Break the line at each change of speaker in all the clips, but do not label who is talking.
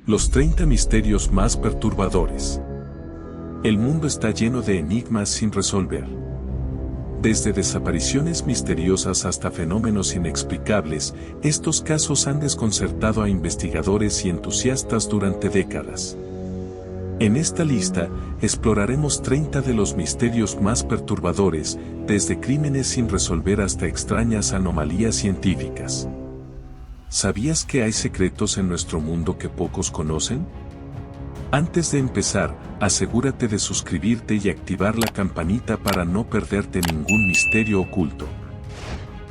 Los 30 misterios más perturbadores. El mundo está lleno de enigmas sin resolver. Desde desapariciones misteriosas hasta fenómenos inexplicables, estos casos han desconcertado a investigadores y entusiastas durante décadas. En esta lista, exploraremos 30 de los misterios más perturbadores, desde crímenes sin resolver hasta extrañas anomalías científicas. ¿Sabías que hay secretos en nuestro mundo que pocos conocen? Antes de empezar, asegúrate de suscribirte y activar la campanita para no perderte ningún misterio oculto.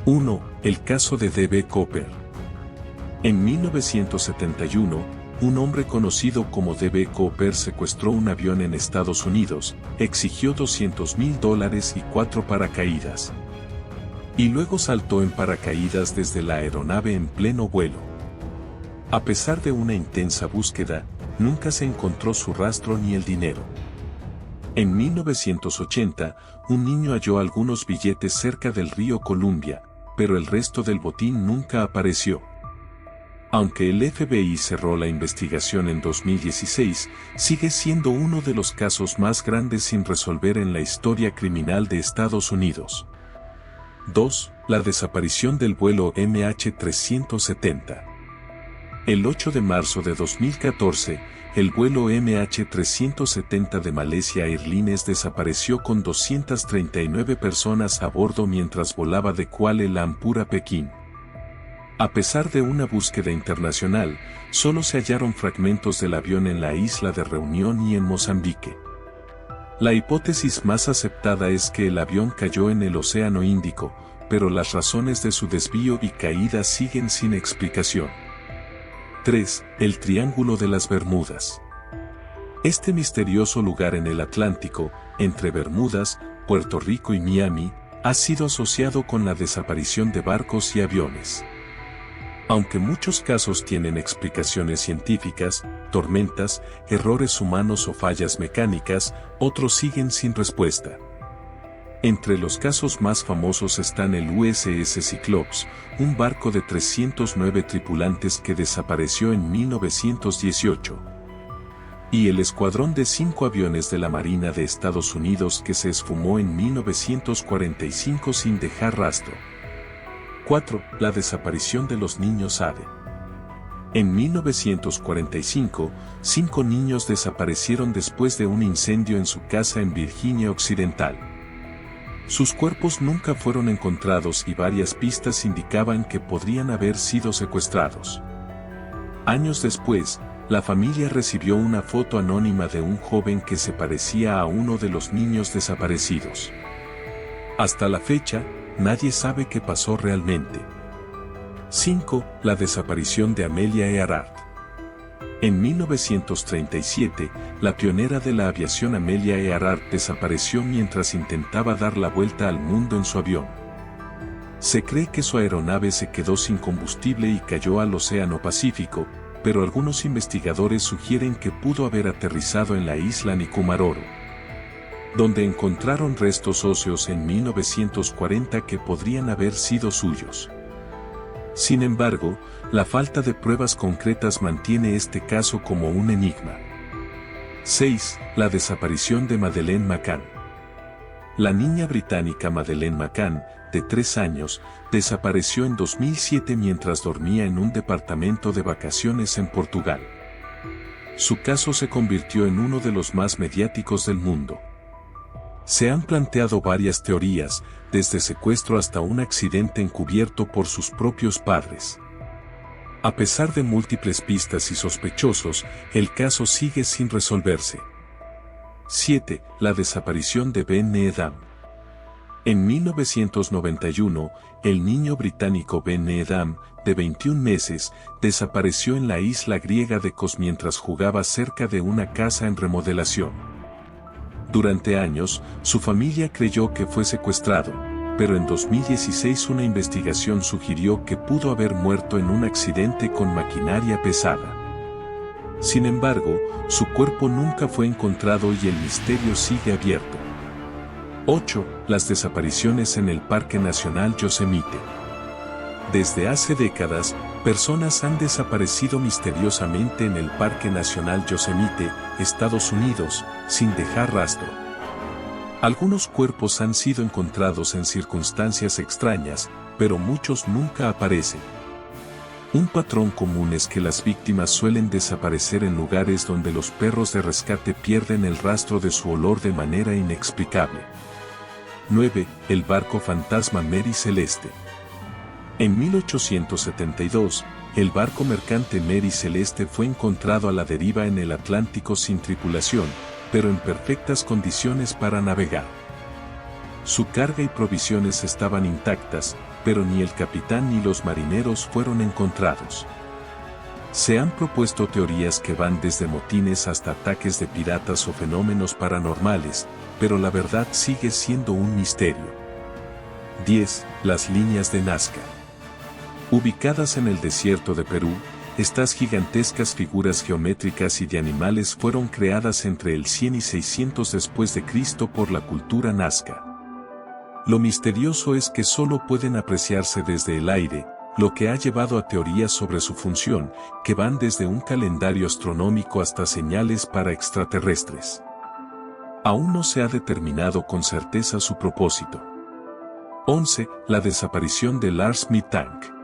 1. El caso de D.B. Cooper. En 1971, un hombre conocido como D.B. Cooper secuestró un avión en Estados Unidos, exigió $200,000 y 4 paracaídas. Y luego saltó en paracaídas desde la aeronave en pleno vuelo. A pesar de una intensa búsqueda, nunca se encontró su rastro ni el dinero. En 1980, un niño halló algunos billetes cerca del río Columbia, pero el resto del botín nunca apareció. Aunque el FBI cerró la investigación en 2016, sigue siendo uno de los casos más grandes sin resolver en la historia criminal de Estados Unidos. 2. La desaparición del vuelo MH370. El 8 de marzo de 2014, el vuelo MH370 de Malaysia Airlines desapareció con 239 personas a bordo mientras volaba de Kuala Lumpur a Pekín. A pesar de una búsqueda internacional, solo se hallaron fragmentos del avión en la isla de Reunión y en Mozambique. La hipótesis más aceptada es que el avión cayó en el Océano Índico, pero las razones de su desvío y caída siguen sin explicación. 3. El Triángulo de las Bermudas. Este misterioso lugar en el Atlántico, entre Bermudas, Puerto Rico y Miami, ha sido asociado con la desaparición de barcos y aviones. Aunque muchos casos tienen explicaciones científicas, tormentas, errores humanos o fallas mecánicas, otros siguen sin respuesta. Entre los casos más famosos están el USS Cyclops, un barco de 309 tripulantes que desapareció en 1918, y el escuadrón de 5 aviones de la Marina de Estados Unidos que se esfumó en 1945 sin dejar rastro. 4. La desaparición de los niños ADE. En 1945, 5 niños desaparecieron después de un incendio en su casa en Virginia Occidental. Sus cuerpos nunca fueron encontrados y varias pistas indicaban que podrían haber sido secuestrados. Años después, la familia recibió una foto anónima de un joven que se parecía a uno de los niños desaparecidos. Hasta la fecha, nadie sabe qué pasó realmente. 5. La desaparición de Amelia Earhart. En 1937, la pionera de la aviación Amelia Earhart desapareció mientras intentaba dar la vuelta al mundo en su avión. Se cree que su aeronave se quedó sin combustible y cayó al Océano Pacífico, pero algunos investigadores sugieren que pudo haber aterrizado en la isla Nikumaroro, donde encontraron restos óseos en 1940 que podrían haber sido suyos. Sin embargo, la falta de pruebas concretas mantiene este caso como un enigma. 6. La desaparición de Madeleine McCann. La niña británica Madeleine McCann, de 3 años, desapareció en 2007 mientras dormía en un departamento de vacaciones en Portugal. Su caso se convirtió en uno de los más mediáticos del mundo. Se han planteado varias teorías, desde secuestro hasta un accidente encubierto por sus propios padres. A pesar de múltiples pistas y sospechosos, el caso sigue sin resolverse. 7. La desaparición de Ben Needham. En 1991, el niño británico Ben Needham, de 21 meses, desapareció en la isla griega de Kos mientras jugaba cerca de una casa en remodelación. Durante años, su familia creyó que fue secuestrado, pero en 2016 una investigación sugirió que pudo haber muerto en un accidente con maquinaria pesada. Sin embargo, su cuerpo nunca fue encontrado y el misterio sigue abierto. 8. Las desapariciones en el Parque Nacional Yosemite. Desde hace décadas, Personas han desaparecido misteriosamente en el Parque Nacional Yosemite, Estados Unidos, sin dejar rastro. Algunos cuerpos han sido encontrados en circunstancias extrañas, pero muchos nunca aparecen. Un patrón común es que las víctimas suelen desaparecer en lugares donde los perros de rescate pierden el rastro de su olor de manera inexplicable. 9. El barco fantasma Mary Celeste. En 1872, el barco mercante Mary Celeste fue encontrado a la deriva en el Atlántico sin tripulación, pero en perfectas condiciones para navegar. Su carga y provisiones estaban intactas, pero ni el capitán ni los marineros fueron encontrados. Se han propuesto teorías que van desde motines hasta ataques de piratas o fenómenos paranormales, pero la verdad sigue siendo un misterio. 10. Las líneas de Nazca. Ubicadas en el desierto de Perú, estas gigantescas figuras geométricas y de animales fueron creadas entre el 100 y 600 después de Cristo por la cultura nazca. Lo misterioso es que solo pueden apreciarse desde el aire, lo que ha llevado a teorías sobre su función, que van desde un calendario astronómico hasta señales para extraterrestres. Aún no se ha determinado con certeza su propósito. 11. La desaparición de Lars Mittank.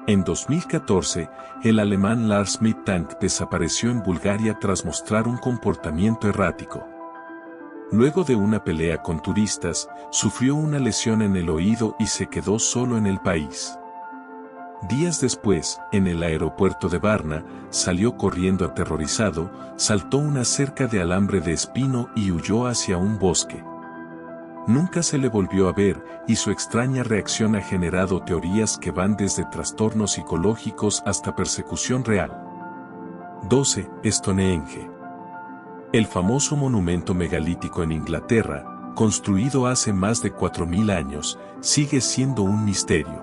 En 2014, el alemán Lars Mittank desapareció en Bulgaria tras mostrar un comportamiento errático. Luego de una pelea con turistas, sufrió una lesión en el oído y se quedó solo en el país. Días después, en el aeropuerto de Varna, salió corriendo aterrorizado, saltó una cerca de alambre de espino y huyó hacia un bosque. Nunca se le volvió a ver, y su extraña reacción ha generado teorías que van desde trastornos psicológicos hasta persecución real. 12. Stonehenge. El famoso monumento megalítico en Inglaterra, construido hace más de 4000 años, sigue siendo un misterio.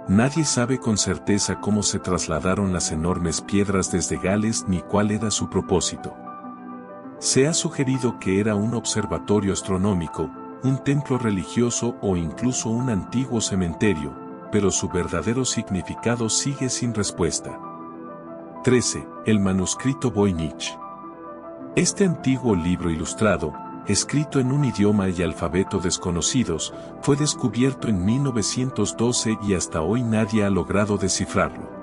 Nadie sabe con certeza cómo se trasladaron las enormes piedras desde Gales ni cuál era su propósito. Se ha sugerido que era un observatorio astronómico, un templo religioso o incluso un antiguo cementerio, pero su verdadero significado sigue sin respuesta. 13. El manuscrito Voynich. Este antiguo libro ilustrado, escrito en un idioma y alfabeto desconocidos, fue descubierto en 1912 y hasta hoy nadie ha logrado descifrarlo.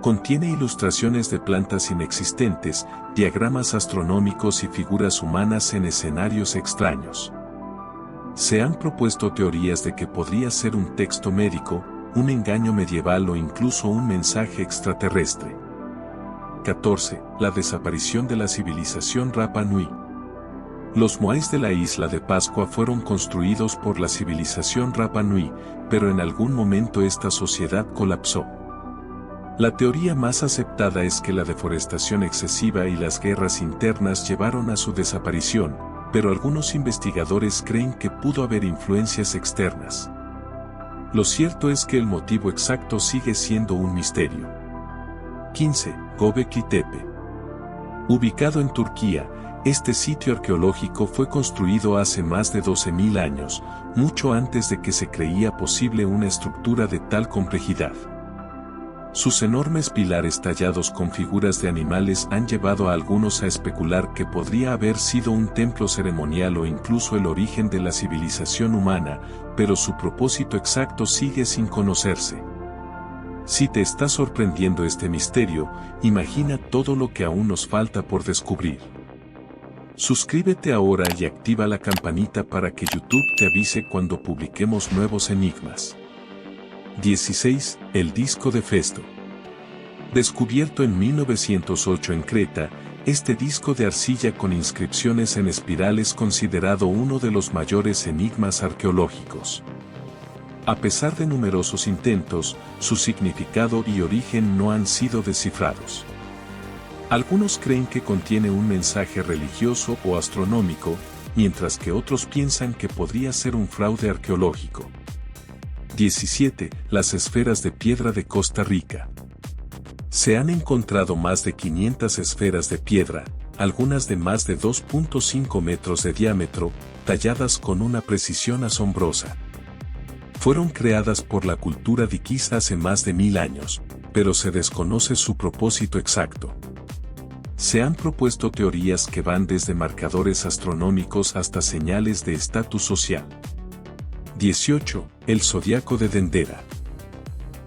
Contiene ilustraciones de plantas inexistentes, diagramas astronómicos y figuras humanas en escenarios extraños. Se han propuesto teorías de que podría ser un texto médico, un engaño medieval o incluso un mensaje extraterrestre. 14. La desaparición de la civilización Rapa Nui. Los moais de la isla de Pascua fueron construidos por la civilización Rapa Nui, pero en algún momento esta sociedad colapsó. La teoría más aceptada es que la deforestación excesiva y las guerras internas llevaron a su desaparición, pero algunos investigadores creen que pudo haber influencias externas. Lo cierto es que el motivo exacto sigue siendo un misterio. 15. Göbekli Tepe. Ubicado en Turquía, este sitio arqueológico fue construido hace más de 12.000 años, mucho antes de que se creía posible una estructura de tal complejidad. Sus enormes pilares tallados con figuras de animales han llevado a algunos a especular que podría haber sido un templo ceremonial o incluso el origen de la civilización humana, pero su propósito exacto sigue sin conocerse. Si te está sorprendiendo este misterio, imagina todo lo que aún nos falta por descubrir. Suscríbete ahora y activa la campanita para que YouTube te avise cuando publiquemos nuevos enigmas. 16. El disco de Festo. Descubierto en 1908 en Creta, este disco de arcilla con inscripciones en espiral es considerado uno de los mayores enigmas arqueológicos. A pesar de numerosos intentos, su significado y origen no han sido descifrados. Algunos creen que contiene un mensaje religioso o astronómico, mientras que otros piensan que podría ser un fraude arqueológico. 17. Las esferas de piedra de Costa Rica. Se han encontrado más de 500 esferas de piedra, algunas de más de 2.5 metros de diámetro, talladas con una precisión asombrosa. Fueron creadas por la cultura diquisa hace más de 1000 años, pero se desconoce su propósito exacto. Se han propuesto teorías que van desde marcadores astronómicos hasta señales de estatus social. 18. El zodiaco de Dendera.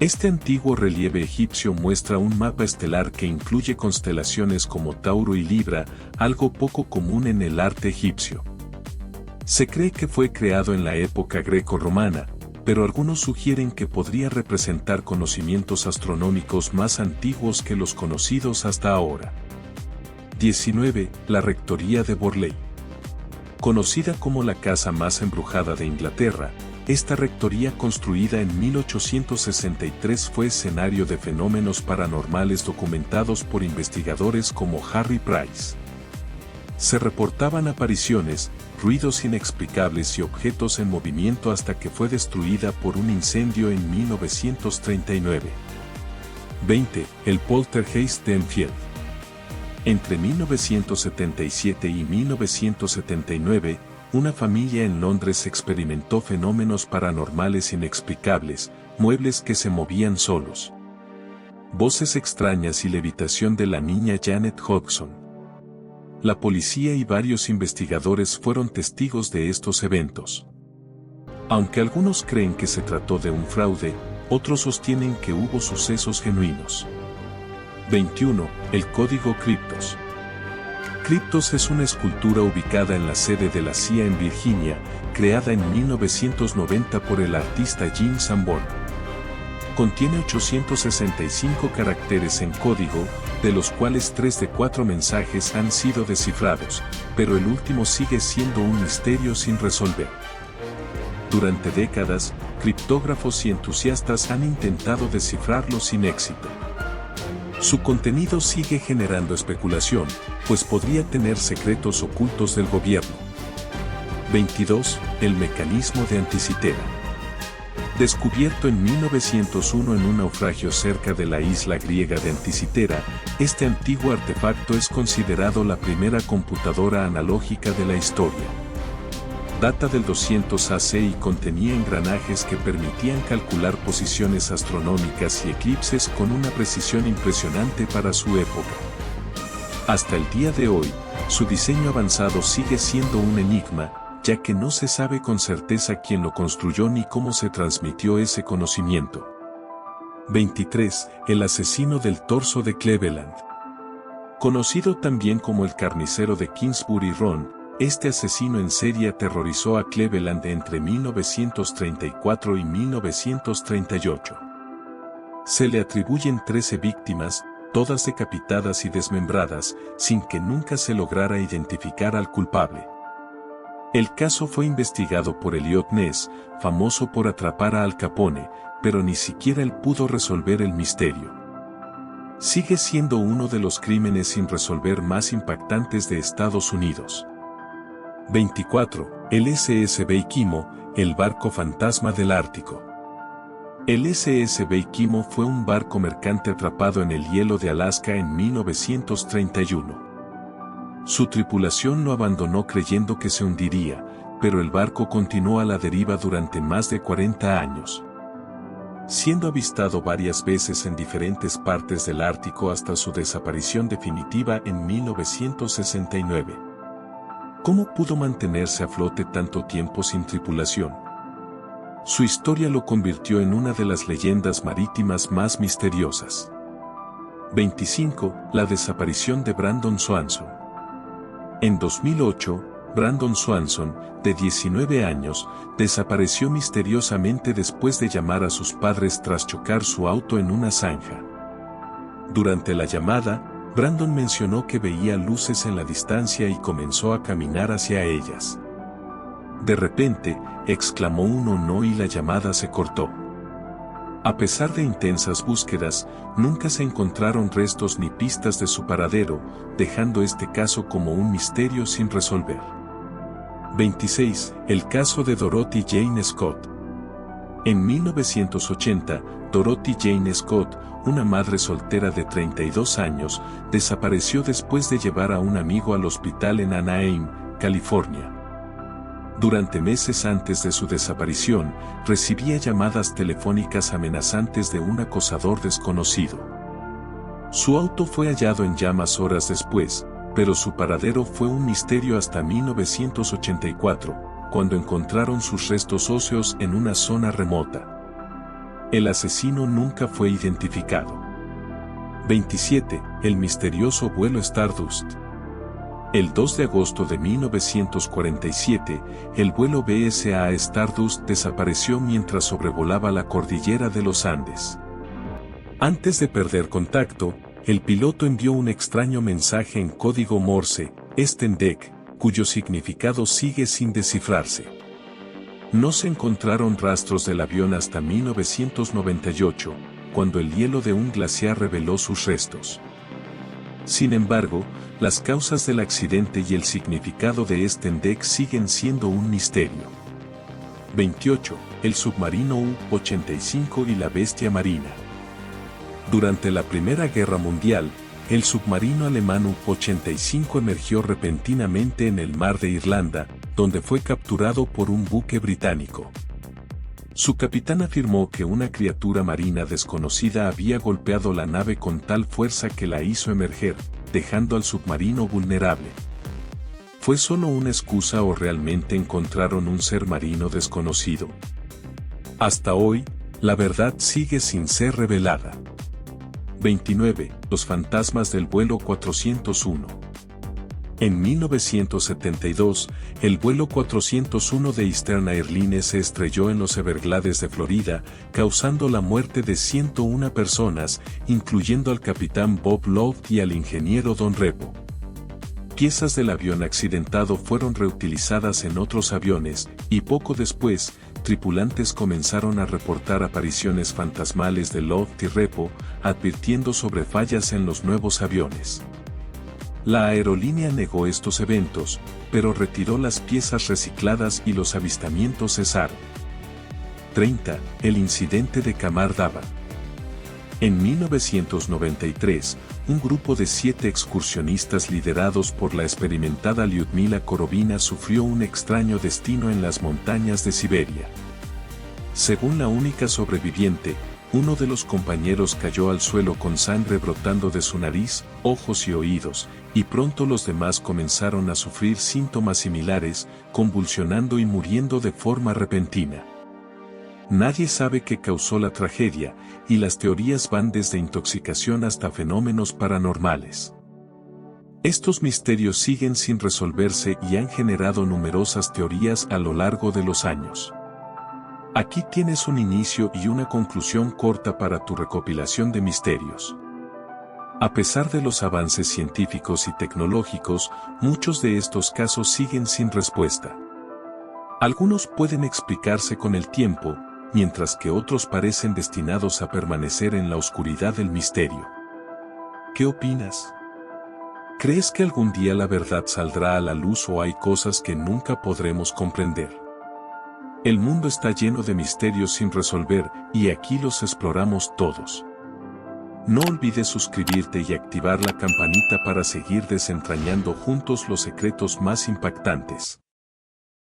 Este antiguo relieve egipcio muestra un mapa estelar que incluye constelaciones como Tauro y Libra, algo poco común en el arte egipcio. Se cree que fue creado en la época greco-romana, pero algunos sugieren que podría representar conocimientos astronómicos más antiguos que los conocidos hasta ahora. 19. La Rectoría de Borley. Conocida como la casa más embrujada de Inglaterra, esta rectoría construida en 1863 fue escenario de fenómenos paranormales documentados por investigadores como Harry Price. Se reportaban apariciones, ruidos inexplicables y objetos en movimiento hasta que fue destruida por un incendio en 1939. 20. El poltergeist de Enfield. Entre 1977 y 1979, una familia en Londres experimentó fenómenos paranormales inexplicables, muebles que se movían solos, voces extrañas y levitación de la niña Janet Hodgson. La policía y varios investigadores fueron testigos de estos eventos. Aunque algunos creen que se trató de un fraude, otros sostienen que hubo sucesos genuinos. 21. El código Kryptos. Kryptos es una escultura ubicada en la sede de la CIA en Virginia, creada en 1990 por el artista Jim Sanborn. Contiene 865 caracteres en código, de los cuales 3 de 4 mensajes han sido descifrados, pero el último sigue siendo un misterio sin resolver. Durante décadas, criptógrafos y entusiastas han intentado descifrarlo sin éxito. Su contenido sigue generando especulación, pues podría tener secretos ocultos del gobierno. 22. El mecanismo de Anticitera. Descubierto en 1901 en un naufragio cerca de la isla griega de Anticitera, este antiguo artefacto es considerado la primera computadora analógica de la historia. Data del 200 AC y contenía engranajes que permitían calcular posiciones astronómicas y eclipses con una precisión impresionante para su época. Hasta el día de hoy, su diseño avanzado sigue siendo un enigma, ya que no se sabe con certeza quién lo construyó ni cómo se transmitió ese conocimiento. 23. El asesino del torso de Cleveland. Conocido también como el carnicero de Kingsbury Run, este asesino en serie aterrorizó a Cleveland entre 1934 y 1938. Se le atribuyen 13 víctimas, todas decapitadas y desmembradas, sin que nunca se lograra identificar al culpable. El caso fue investigado por Eliot Ness, famoso por atrapar a Al Capone, pero ni siquiera él pudo resolver el misterio. Sigue siendo uno de los crímenes sin resolver más impactantes de Estados Unidos. 24. El SS Beikimo, el barco fantasma del Ártico. El SS Beikimo fue un barco mercante atrapado en el hielo de Alaska en 1931. Su tripulación lo abandonó creyendo que se hundiría, pero el barco continuó a la deriva durante más de 40 años. Siendo avistado varias veces en diferentes partes del Ártico hasta su desaparición definitiva en 1969. ¿Cómo pudo mantenerse a flote tanto tiempo sin tripulación? Su historia lo convirtió en una de las leyendas marítimas más misteriosas. 25. La desaparición de Brandon Swanson. En 2008, Brandon Swanson, de 19 años, desapareció misteriosamente después de llamar a sus padres tras chocar su auto en una zanja. Durante la llamada, Brandon mencionó que veía luces en la distancia y comenzó a caminar hacia ellas. De repente, exclamó un "oh no" y la llamada se cortó. A pesar de intensas búsquedas, nunca se encontraron restos ni pistas de su paradero, dejando este caso como un misterio sin resolver. 26. El caso de Dorothy Jane Scott. En 1980, Dorothy Jane Scott, una madre soltera de 32 años, desapareció después de llevar a un amigo al hospital en Anaheim, California. Durante meses antes de su desaparición, recibía llamadas telefónicas amenazantes de un acosador desconocido. Su auto fue hallado en llamas horas después, pero su paradero fue un misterio hasta 1984, cuando encontraron sus restos óseos en una zona remota. El asesino nunca fue identificado. 27. El misterioso vuelo Stardust. El 2 de agosto de 1947, el vuelo BSA Stardust desapareció mientras sobrevolaba la cordillera de los Andes. Antes de perder contacto, el piloto envió un extraño mensaje en código Morse, Stendek, cuyo significado sigue sin descifrarse. No se encontraron rastros del avión hasta 1998, cuando el hielo de un glaciar reveló sus restos. Sin embargo, las causas del accidente y el significado de Stendek siguen siendo un misterio. 28. El submarino U-85 y la bestia marina. Durante la Primera Guerra Mundial, el submarino alemán U-85 emergió repentinamente en el mar de Irlanda, donde fue capturado por un buque británico. Su capitán afirmó que una criatura marina desconocida había golpeado la nave con tal fuerza que la hizo emerger, dejando al submarino vulnerable. ¿Fue solo una excusa o realmente encontraron un ser marino desconocido? Hasta hoy, la verdad sigue sin ser revelada. 29. Los fantasmas del vuelo 401. En 1972, el vuelo 401 de Eastern Airlines se estrelló en los Everglades de Florida, causando la muerte de 101 personas, incluyendo al capitán Bob Loft y al ingeniero Don Repo. Piezas del avión accidentado fueron reutilizadas en otros aviones, y poco después, tripulantes comenzaron a reportar apariciones fantasmales de Loft y Repo, advirtiendo sobre fallas en los nuevos aviones. La aerolínea negó estos eventos, pero retiró las piezas recicladas y los avistamientos cesaron. 30. El incidente de Kamar Davan. En 1993, un grupo de 7 excursionistas liderados por la experimentada Lyudmila Korovina sufrió un extraño destino en las montañas de Siberia. Según la única sobreviviente, uno de los compañeros cayó al suelo con sangre brotando de su nariz, ojos y oídos, y pronto los demás comenzaron a sufrir síntomas similares, convulsionando y muriendo de forma repentina. Nadie sabe qué causó la tragedia, y las teorías van desde intoxicación hasta fenómenos paranormales. Estos misterios siguen sin resolverse y han generado numerosas teorías a lo largo de los años. Aquí tienes un inicio y una conclusión corta para tu recopilación de misterios. A pesar de los avances científicos y tecnológicos, muchos de estos casos siguen sin respuesta. Algunos pueden explicarse con el tiempo, mientras que otros parecen destinados a permanecer en la oscuridad del misterio. ¿Qué opinas? ¿Crees que algún día la verdad saldrá a la luz o hay cosas que nunca podremos comprender? El mundo está lleno de misterios sin resolver y aquí los exploramos todos. No olvides suscribirte y activar la campanita para seguir desentrañando juntos los secretos más impactantes.